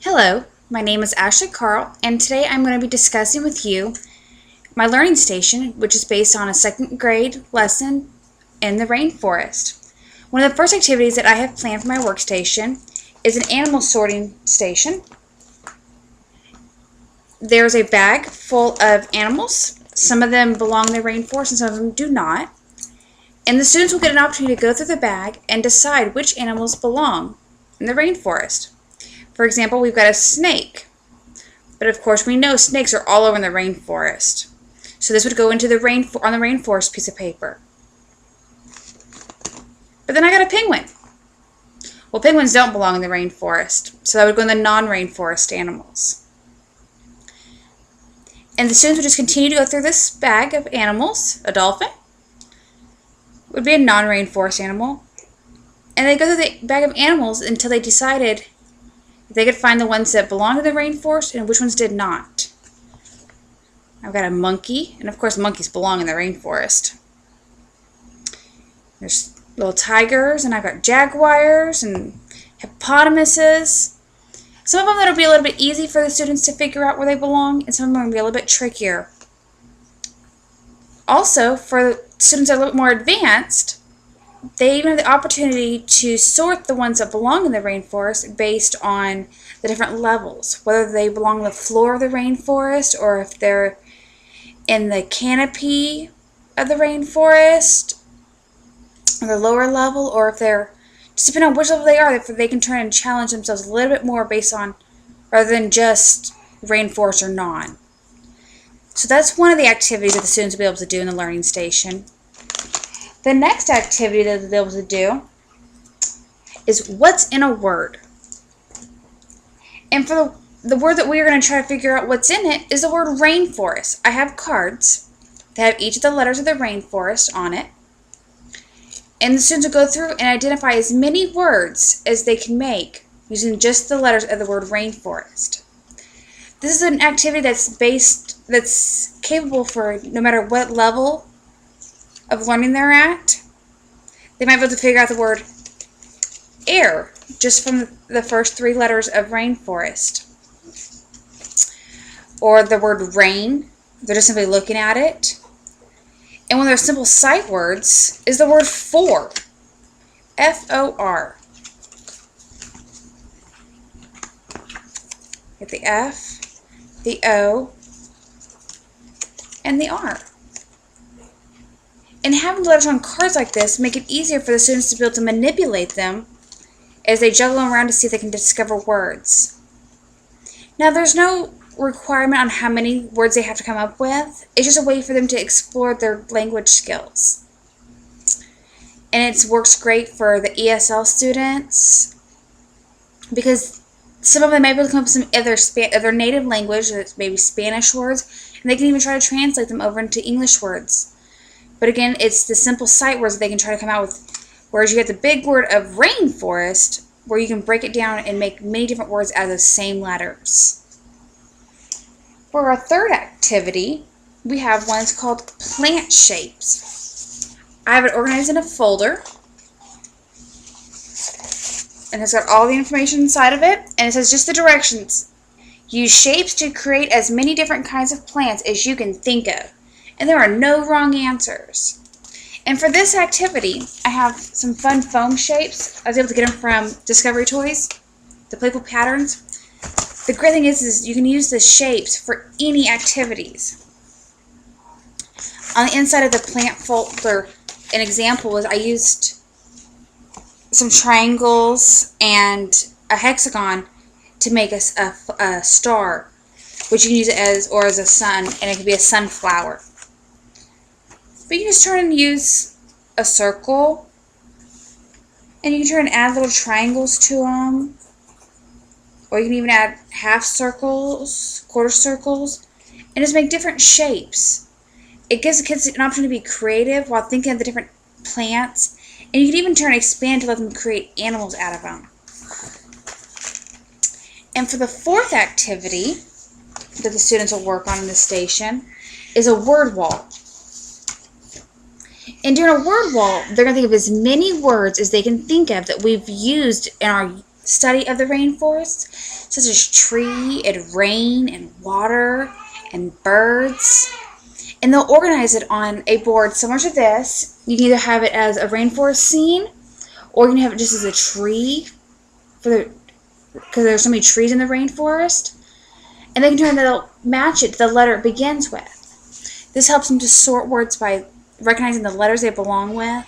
Hello, my name is Ashley Carl, and today I'm going to be discussing with you my learning station, which is based on a second grade lesson in the rainforest. One of the first activities that I have planned for my workstation is an animal sorting station. There's a bag full of animals. Some of them belong in the rainforest and some of them do not. And the students will get an opportunity to go through the bag and decide which animals belong in the rainforest. For example, we've got a snake. But of course, we know snakes are all over in the rainforest. So this would go into the on the rainforest piece of paper. But then I got a penguin. Well, penguins don't belong in the rainforest, so that would go in the non-rainforest animals. And the students would just continue to go through this bag of animals. A dolphin would be a non-rainforest animal. And they go through the bag of animals until they decided if they could find the ones that belong in the rainforest and which ones did not. I've got a monkey, and of course monkeys belong in the rainforest. There's little tigers, and I've got jaguars and hippopotamuses. Some of them that'll be a little bit easy for the students to figure out where they belong, and some of them will be a little bit trickier. Also, for students that are a little bit more advanced, they even have the opportunity to sort the ones that belong in the rainforest based on the different levels, whether they belong on the floor of the rainforest or if they're in the canopy of the rainforest or the lower level, or if they're, just depending on which level they are, if they can turn and challenge themselves a little bit more based on, rather than just rainforest or non. So that's one of the activities that the students will be able to do in the learning station. The next activity that they'll be able to do is what's in a word. And for the word that we are going to try to figure out what's in it is the word rainforest. I have cards that have each of the letters of the rainforest on it. And the students will go through and identify as many words as they can make using just the letters of the word rainforest. This is an activity that's capable for no matter what level of learning they're at. They might be able to figure out the word air just from the first three letters of rainforest. Or the word rain, they're just simply looking at it. And one of their simple sight words is the word for. F-O-R. Get the F, the O, and the R. And having the letters on cards like this make it easier for the students to be able to manipulate them as they juggle them around to see if they can discover words. Now, there's no requirement on how many words they have to come up with. It's just a way for them to explore their language skills. And it works great for the ESL students because some of them may be able to come up with some other native language, maybe Spanish words, and they can even try to translate them over into English words. But again, it's the simple sight words that they can try to come out with. Whereas you get the big word of rainforest, where you can break it down and make many different words out of those same letters. For our third activity, we have one that's called plant shapes. I have it organized in a folder. And it's got all the information inside of it. And it says just the directions. Use shapes to create as many different kinds of plants as you can think of. And there are no wrong answers. And for this activity, I have some fun foam shapes. I was able to get them from Discovery Toys, the Playful Patterns. The great thing is you can use the shapes for any activities. On the inside of the plant folder, an example was I used some triangles and a hexagon to make a star, which you can use it as a sun, and it could be a sunflower. But you can just turn and use a circle, and you can turn and add little triangles to them, or you can even add half circles, quarter circles, and just make different shapes. It gives the kids an opportunity to be creative while thinking of the different plants, and you can even turn and expand to let them create animals out of them. And for the fourth activity that the students will work on in the station is a word wall. And during a word wall, they're going to think of as many words as they can think of that we've used in our study of the rainforest, such as tree and rain and water and birds. And they'll organize it on a board similar to this. You can either have it as a rainforest scene, or you can have it just as a tree, because there's so many trees in the rainforest. And they can they'll match it to the letter it begins with. This helps them to sort words by recognizing the letters they belong with,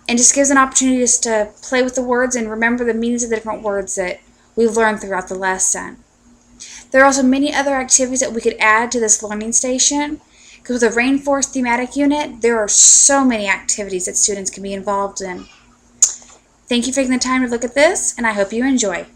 and just gives an opportunity just to play with the words and remember the meanings of the different words that we've learned throughout the lesson. There are also many other activities that we could add to this learning station, because with the Rainforest Thematic Unit, there are so many activities that students can be involved in. Thank you for taking the time to look at this, and I hope you enjoy.